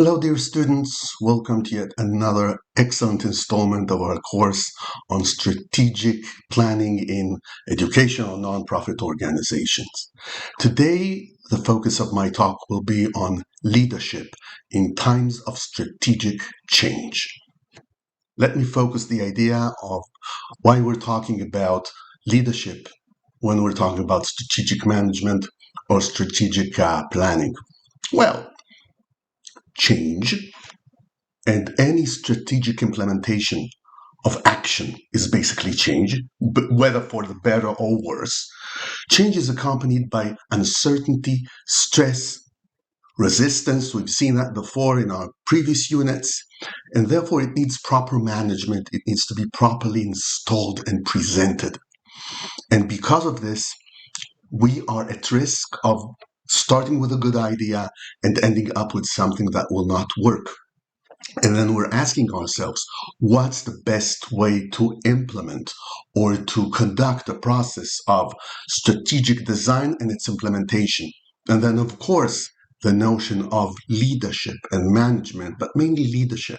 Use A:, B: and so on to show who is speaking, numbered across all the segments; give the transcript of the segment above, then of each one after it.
A: Hello, dear students. Welcome to yet another excellent installment of our course on strategic planning in educational nonprofit organizations. Today, the focus of my talk will be on leadership in times of strategic change. Let me focus the idea of why we're talking about leadership when we're talking about strategic management or strategic planning. Well, change and any strategic implementation of action is basically change, but whether for the better or worse. Change is accompanied by uncertainty, stress, resistance. We've seen that before in our previous units, and therefore it needs proper management. It needs to be properly installed and presented. And because of this, we are at risk of starting with a good idea and ending up with something that will not work. And then we're asking ourselves, what's the best way to implement or to conduct a process of strategic design and its implementation? And then, of course, the notion of leadership and management, but mainly leadership,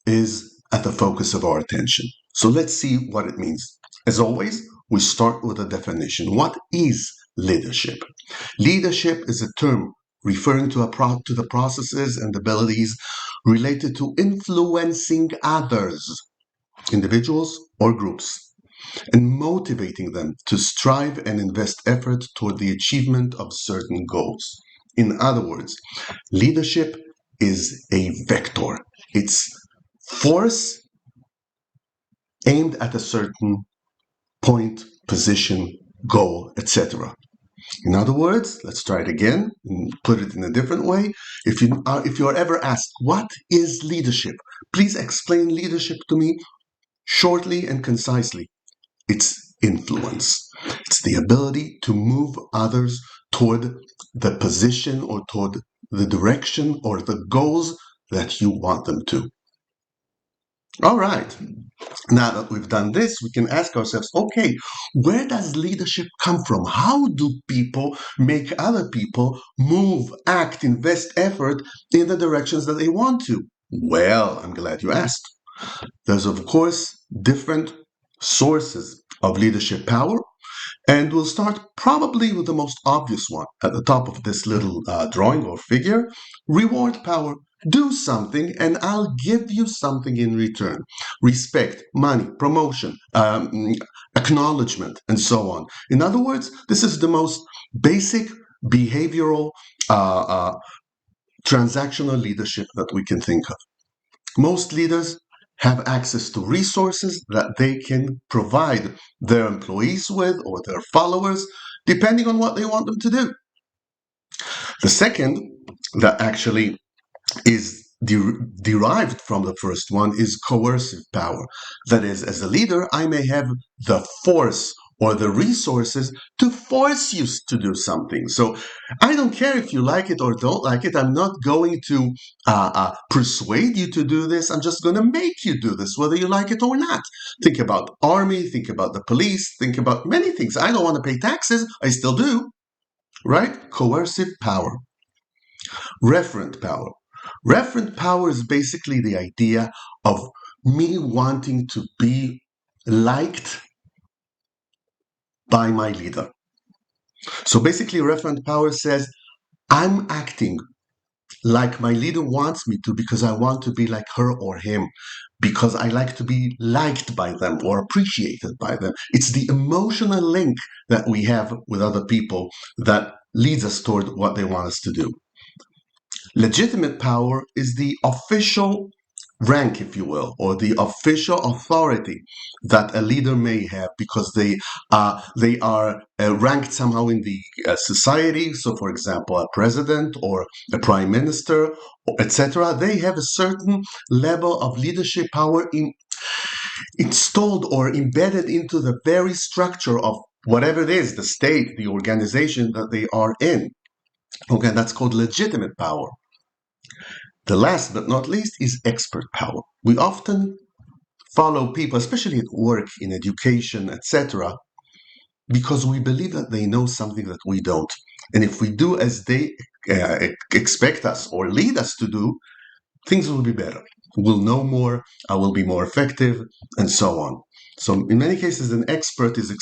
A: is at the focus of our attention. So let's see what it means. As always, we start with a definition. What is leadership? Leadership is a term referring to the processes and abilities related to influencing others, individuals or groups, and motivating them to strive and invest effort toward the achievement of certain goals. In other words, leadership is a vector. It's force aimed at a certain point, position, goal, etc. In other words, let's try it again and put it in a different way. If you are ever asked, what is leadership? Please explain leadership to me shortly and concisely. It's influence. It's the ability to move others toward the position or toward the direction or the goals that you want them to. All right. Now that we've done this, we can ask ourselves, okay, where does leadership come from? How do people make other people move, act, invest effort in the directions that they want to? Well, I'm glad you asked. There's, of course, different sources of leadership power, and we'll start probably with the most obvious one at the top of this little drawing or figure, reward power. Do something and I'll give you something in return. Respect, money, promotion, acknowledgement, and so on. In other words, this is the most basic behavioral transactional leadership that we can think of. Most leaders have access to resources that they can provide their employees with or their followers, depending on what they want them to do. The second that actually is derived from the first one is coercive power. That is, as a leader, I may have the force or the resources to force you to do something. So I don't care if you like it or don't like it. I'm not going to persuade you to do this. I'm just going to make you do this, whether you like it or not. Think about army, think about the police, think about many things. I don't want to pay taxes. I still do, right? Coercive power. Referent power. Referent power is basically the idea of me wanting to be liked by my leader. So basically, referent power says, I'm acting like my leader wants me to because I want to be like her or him, because I like to be liked by them or appreciated by them. It's the emotional link that we have with other people that leads us toward what they want us to do. Legitimate power is the official rank, if you will, or the official authority that a leader may have because they are ranked somehow in the society. So, for example, a president or a prime minister, etc. They have a certain level of leadership power installed or embedded into the very structure of whatever it is, the state, the organization that they are in. Okay, that's called legitimate power. The last but not least is expert power. We often follow people, especially at work, in education, etc., because we believe that they know something that we don't. And if we do as they expect us or lead us to do, things will be better. We'll know more, I will be more effective, and so on. So in many cases, an expert is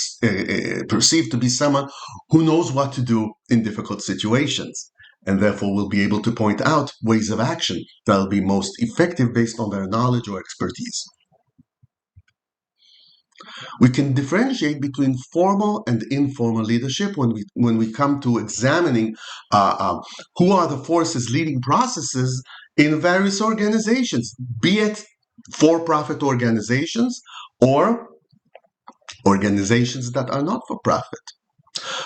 A: perceived to be someone who knows what to do in difficult situations, and therefore will be able to point out ways of action that will be most effective based on their knowledge or expertise. We can differentiate between formal and informal leadership when we come to examining who are the forces leading processes in various organizations, be it for-profit organizations or organizations that are not for profit.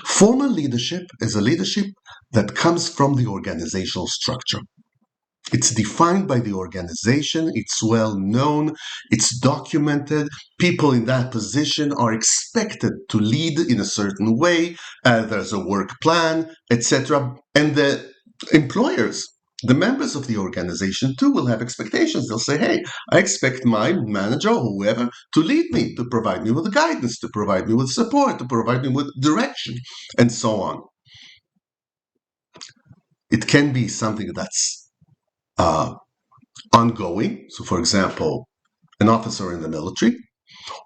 A: Formal leadership is a leadership that comes from the organizational structure. It's defined by the organization, it's well known, it's documented. People in that position are expected to lead in a certain way. There's a work plan, etc. And the employers, the members of the organization too, will have expectations. They'll say, hey, I expect my manager or whoever to lead me, to provide me with guidance, to provide me with support, to provide me with direction, and so on. It can be something that's ongoing. So, for example, an officer in the military,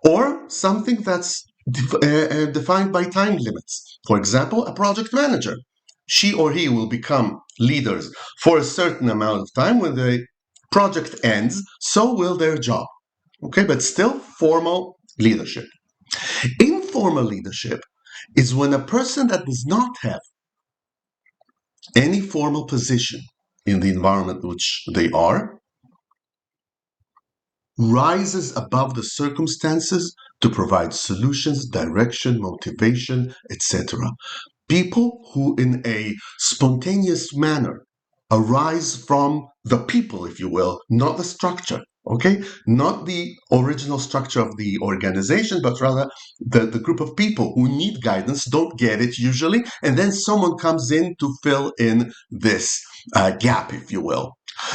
A: or something that's defined by time limits. For example, a project manager. She or he will become leaders for a certain amount of time. When the project ends, so will their job. Okay, but still formal leadership. Informal leadership is when a person that does not have any formal position in the environment which they are rises above the circumstances to provide solutions, direction, motivation, etc. People who, in a spontaneous manner, arise from the people, if you will, not the structure, okay? Not the original structure of the organization, but rather the group of people who need guidance, don't get it usually, and then someone comes in to fill in this gap, if you will.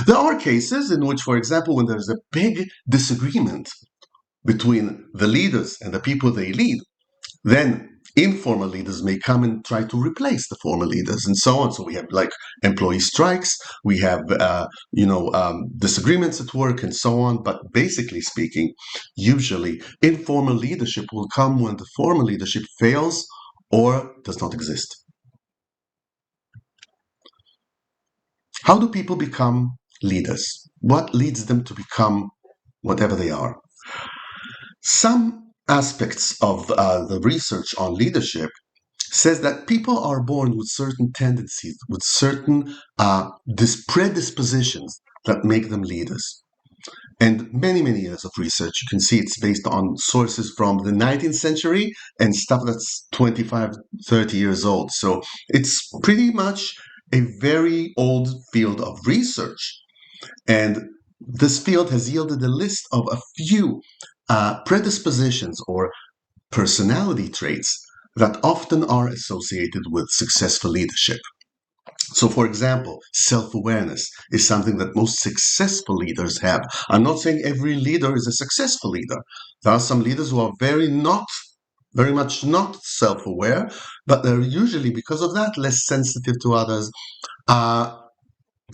A: There are cases in which, for example, when there's a big disagreement between the leaders and the people they lead, then informal leaders may come and try to replace the formal leaders and so on. So we have like employee strikes, we have disagreements at work and so on. But basically speaking, usually informal leadership will come when the formal leadership fails or does not exist. How do people become leaders? What leads them to become whatever they are? Some aspects of the research on leadership says that people are born with certain tendencies, with certain predispositions that make them leaders. And many, many years of research, you can see it's based on sources from the 19th century and stuff that's 25, 30 years old. So it's pretty much a very old field of research. And this field has yielded a list of a few predispositions or personality traits that often are associated with successful leadership. So, for example, self-awareness is something that most successful leaders have. I'm not saying every leader is a successful leader. There are some leaders who are very much not self-aware, but they're usually, because of that, less sensitive to others,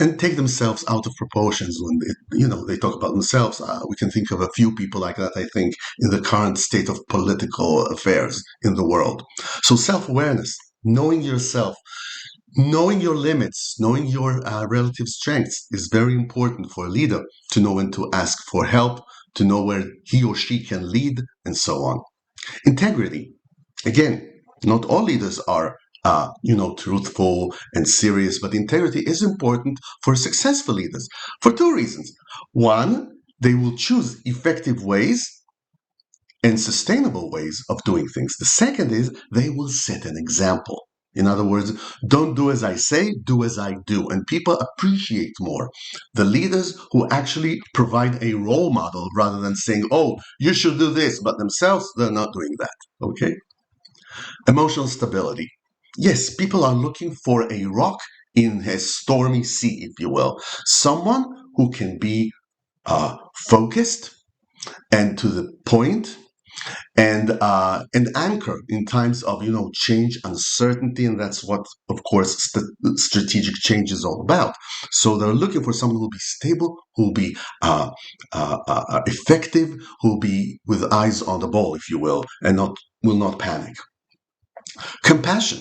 A: and take themselves out of proportions when they talk about themselves. We can think of a few people like that, I think, in the current state of political affairs in the world. So self-awareness, knowing yourself, knowing your limits, knowing your relative strengths is very important for a leader to know when to ask for help, to know where he or she can lead, and so on. Integrity. Again, not all leaders are truthful and serious, but integrity is important for successful leaders for two reasons. One, they will choose effective ways and sustainable ways of doing things. The second is they will set an example. In other words, don't do as I say, do as I do. And people appreciate more the leaders who actually provide a role model rather than saying, oh, you should do this, but themselves, they're not doing that. Okay? Emotional stability. Yes, people are looking for a rock in a stormy sea, if you will. Someone who can be focused and to the point and an anchor in times of change, uncertainty, and that's what, of course, strategic change is all about. So they're looking for someone who'll be stable, who'll be effective, who'll be with eyes on the ball, if you will, and will not panic. Compassion.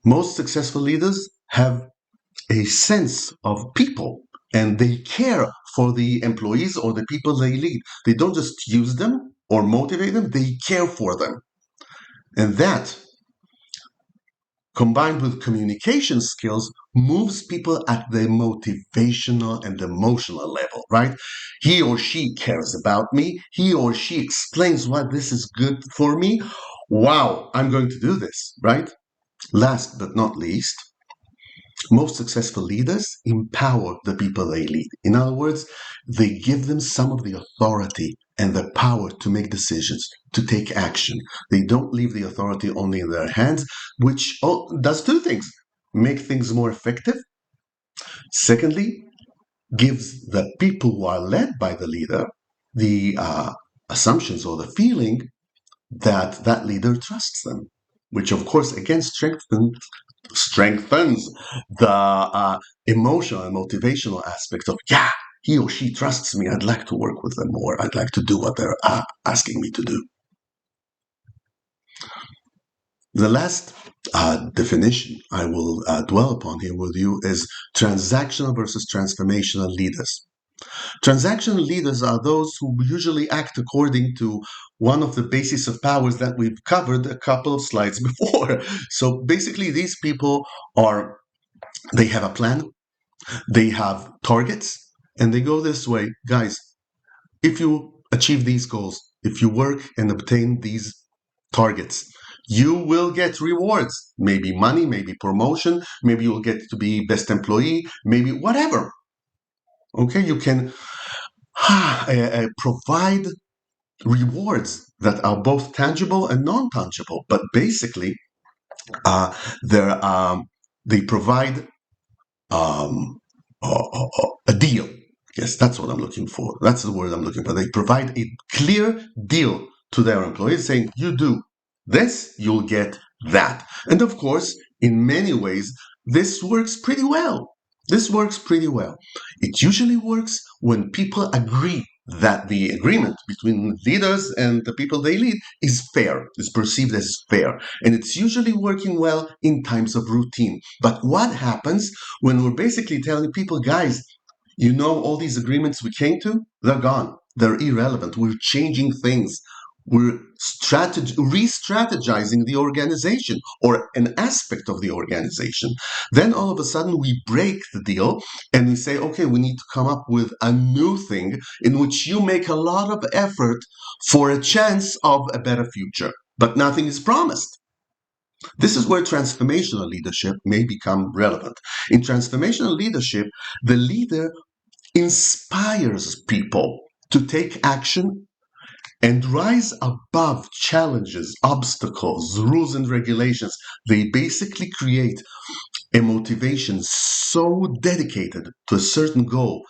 A: Most successful leaders have a sense of people, and they care for the employees or the people they lead. They don't just use them or motivate them, they care for them. And that, combined with communication skills, moves people at the motivational and emotional level, right? He or she cares about me. He or she explains why this is good for me. Wow, I'm going to do this, right? Last but not least, most successful leaders empower the people they lead. In other words, they give them some of the authority and the power to make decisions, to take action. They don't leave the authority only in their hands, which does two things: make things more effective. Secondly, gives the people who are led by the leader the assumptions or the feeling that that leader trusts them, which of course again strengthens the emotional and motivational aspect of, yeah, he or she trusts me. I'd like to work with them more. I'd like to do what they're asking me to do. The last definition I will dwell upon here with you is transactional versus transformational leaders. Transactional leaders are those who usually act according to one of the basis of powers that we've covered a couple of slides before. So basically, these people they have a plan, they have targets, and they go this way. Guys, if you achieve these goals, if you work and obtain these targets, you will get rewards. Maybe money, maybe promotion, maybe you'll get to be best employee, maybe whatever. Okay, you can provide rewards that are both tangible and non-tangible, but basically, they provide a deal. Yes, that's what I'm looking for. That's the word I'm looking for. They provide a clear deal to their employees saying, you do this, you'll get that. And of course, in many ways, this works pretty well. This works pretty well. It usually works when people agree that the agreement between leaders and the people they lead is fair, is perceived as fair. And it's usually working well in times of routine. But what happens when we're basically telling people, guys, all these agreements we came to, they're gone. They're irrelevant. We're changing things. We're re-strategizing the organization or an aspect of the organization. Then all of a sudden we break the deal and we say, okay, we need to come up with a new thing in which you make a lot of effort for a chance of a better future, but nothing is promised. This is where transformational leadership may become relevant. In transformational leadership, the leader inspires people to take action and rise above challenges, obstacles, rules, and regulations. They basically create a motivation so dedicated to a certain goal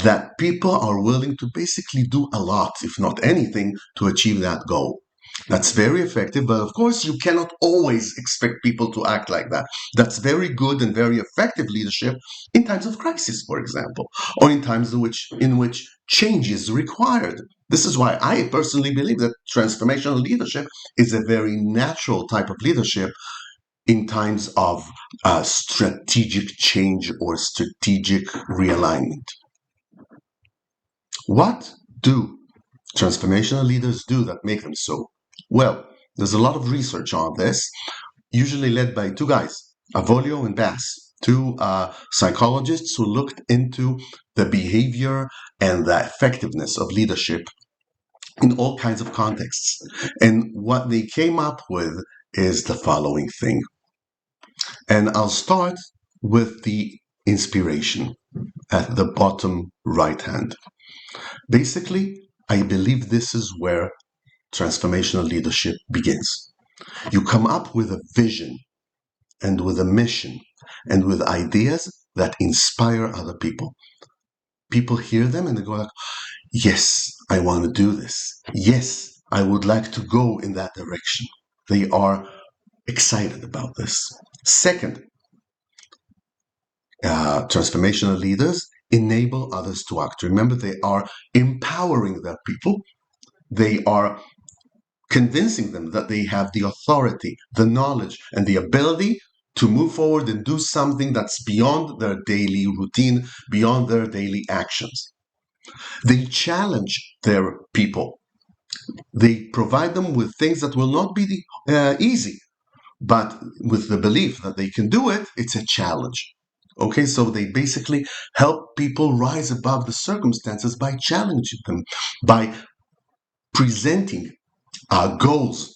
A: that people are willing to basically do a lot, if not anything, to achieve that goal. That's very effective, but of course, you cannot always expect people to act like that. That's very good and very effective leadership in times of crisis, for example, or in times in which change is required. This is why I personally believe that transformational leadership is a very natural type of leadership in times of strategic change or strategic realignment. What do transformational leaders do that make them so? Well, there's a lot of research on this, usually led by two guys, Avolio and Bass, two psychologists who looked into the behavior and the effectiveness of leadership in all kinds of contexts. And what they came up with is the following thing. And I'll start with the inspiration at the bottom right hand. Basically, I believe this is where transformational leadership begins. You come up with a vision and with a mission and with ideas that inspire other people. People hear them and they go like, yes, I want to do this. Yes, I would like to go in that direction. They are excited about this. Second, transformational leaders enable others to act. Remember, they are empowering their people. They are convincing them that they have the authority, the knowledge, and the ability to move forward and do something that's beyond their daily routine, beyond their daily actions. They challenge their people. They provide them with things that will not be easy, but with the belief that they can do it, it's a challenge. Okay, so they basically help people rise above the circumstances by challenging them, by presenting goals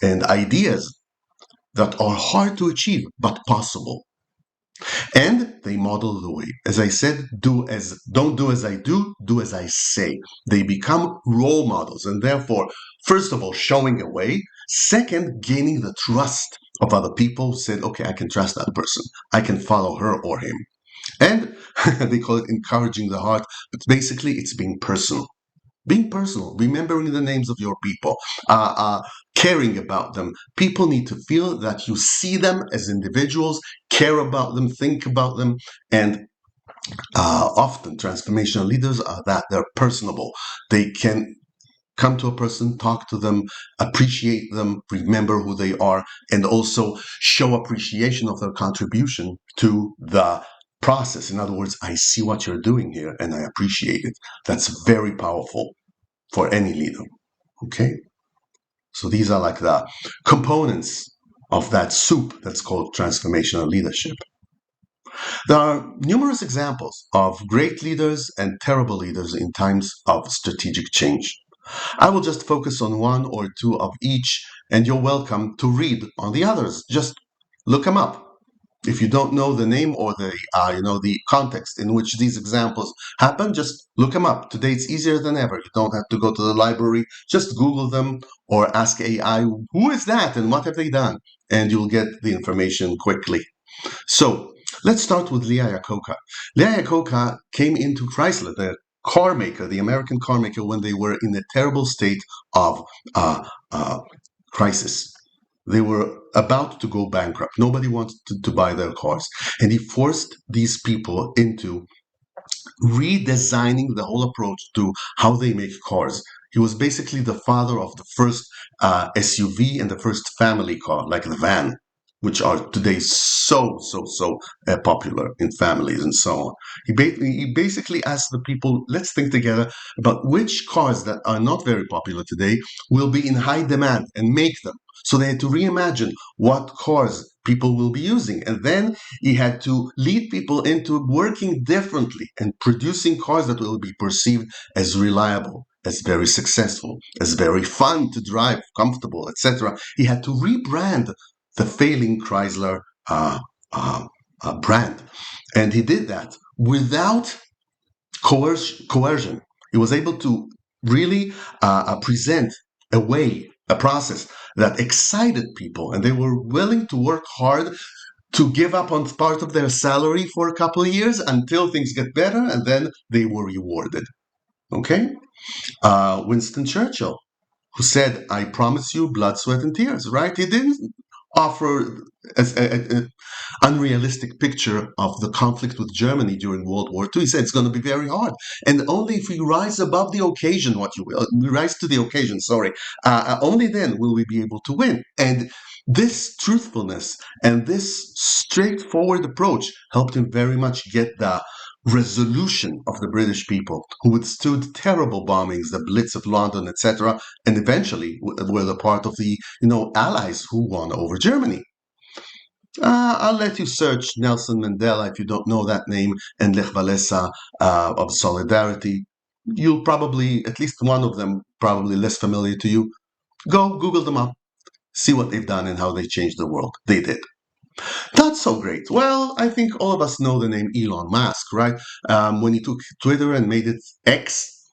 A: and ideas that are hard to achieve but possible. And they model the way. As I said, don't do as I do as I say. They become role models and therefore, first of all, showing a way. Second, gaining the trust of other people who said, okay, I can trust that person. I can follow her or him. And they call it encouraging the heart, but basically it's being personal. Being personal, remembering the names of your people, caring about them. People need to feel that you see them as individuals, care about them, think about them, and often transformational leaders are that they're personable. They can come to a person, talk to them, appreciate them, remember who they are, and also show appreciation of their contribution to the process. In other words, I see what you're doing here and I appreciate it. That's very powerful for any leader. Okay? So these are like the components of that soup that's called transformational leadership. There are numerous examples of great leaders and terrible leaders in times of strategic change. I will just focus on one or two of each, and you're welcome to read on the others. Just look them up. If you don't know the name or the context in which these examples happen, just look them up. Today it's easier than ever. You don't have to go to the library. Just Google them or ask AI, who is that and what have they done? And you'll get the information quickly. So let's start with Leah Iacocca. Leah Iacocca came into Chrysler, the car maker, the American car maker, when they were in a terrible state of crisis. They were about to go bankrupt. Nobody wanted to buy their cars. And he forced these people into redesigning the whole approach to how they make cars. He was basically the father of the first SUV and the first family car, like the van, which are today so popular in families and so on. He basically asked the people, let's think together about which cars that are not very popular today will be in high demand and make them. So they had to reimagine what cars people will be using. And then he had to lead people into working differently and producing cars that will be perceived as reliable, as very successful, as very fun to drive, comfortable, etc. He had to rebrand the failing Chrysler brand. And he did that without coercion. He was able to really present a way, a process that excited people, and they were willing to work hard to give up on part of their salary for a couple of years until things get better, and then they were rewarded. Okay? Winston Churchill, who said, I promise you blood, sweat, and tears, right? He didn't offer an unrealistic picture of the conflict with Germany during World War II. He said it's going to be very hard. And only if we rise above the occasion, we rise to the occasion, only then will we be able to win. And this truthfulness and this straightforward approach helped him very much get the resolution of the British people who withstood terrible bombings, the Blitz of London, etc., and eventually were the part of the allies who won over Germany. I'll let you search Nelson Mandela if you don't know that name, and Lech Walesa of Solidarity. You'll probably, at least one of them, probably less familiar to you. Go Google them up, see what they've done and how they changed the world. They did. Not so great. Well, I think all of us know the name Elon Musk, right? When he took Twitter and made it X,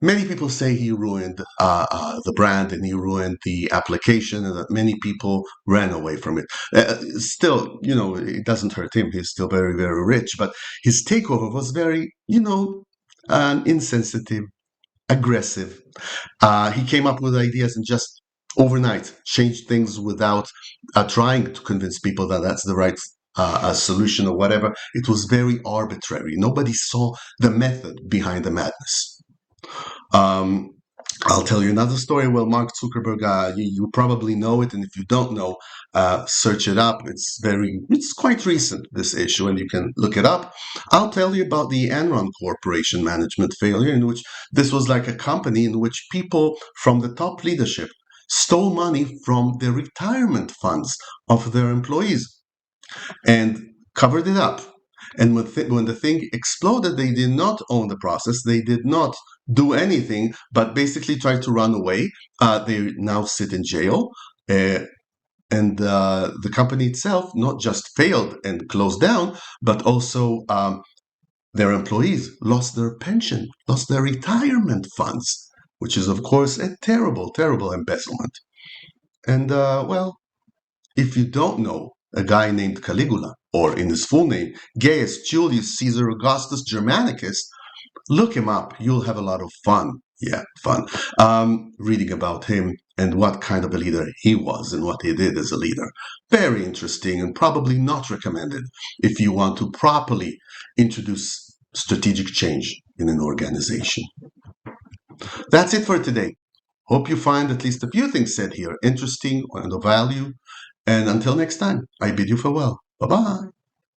A: many people say he ruined the brand and he ruined the application, and that many people ran away from it. Still, it doesn't hurt him. He's still very, very rich. But his takeover was very, insensitive, aggressive. He came up with ideas and just overnight changed things without trying to convince people that that's the right solution or whatever. It was very arbitrary. Nobody saw the method behind the madness. Um, I'll tell you another story. Well, Mark Zuckerberg, you probably know it, and if you don't know, search it up. It's quite recent, this issue, and you can look it up. I'll tell you about the Enron Corporation management failure, in which this was like a company in which people from the top leadership stole money from the retirement funds of their employees and covered it up. And when the thing exploded, they did not own the process. They did not do anything, but basically tried to run away. They now sit in jail. And the company itself not just failed and closed down, but also their employees lost their pension, lost their retirement funds, which is, of course, a terrible, terrible embezzlement. And, well, if you don't know a guy named Caligula, or in his full name, Gaius Julius Caesar Augustus Germanicus, look him up. You'll have a lot of fun. Yeah, fun. Reading about him and what kind of a leader he was and what he did as a leader. Very interesting and probably not recommended if you want to properly introduce strategic change in an organization. That's it for today. Hope you find at least a few things said here interesting and of value. And until next time, I bid you farewell. Bye-bye.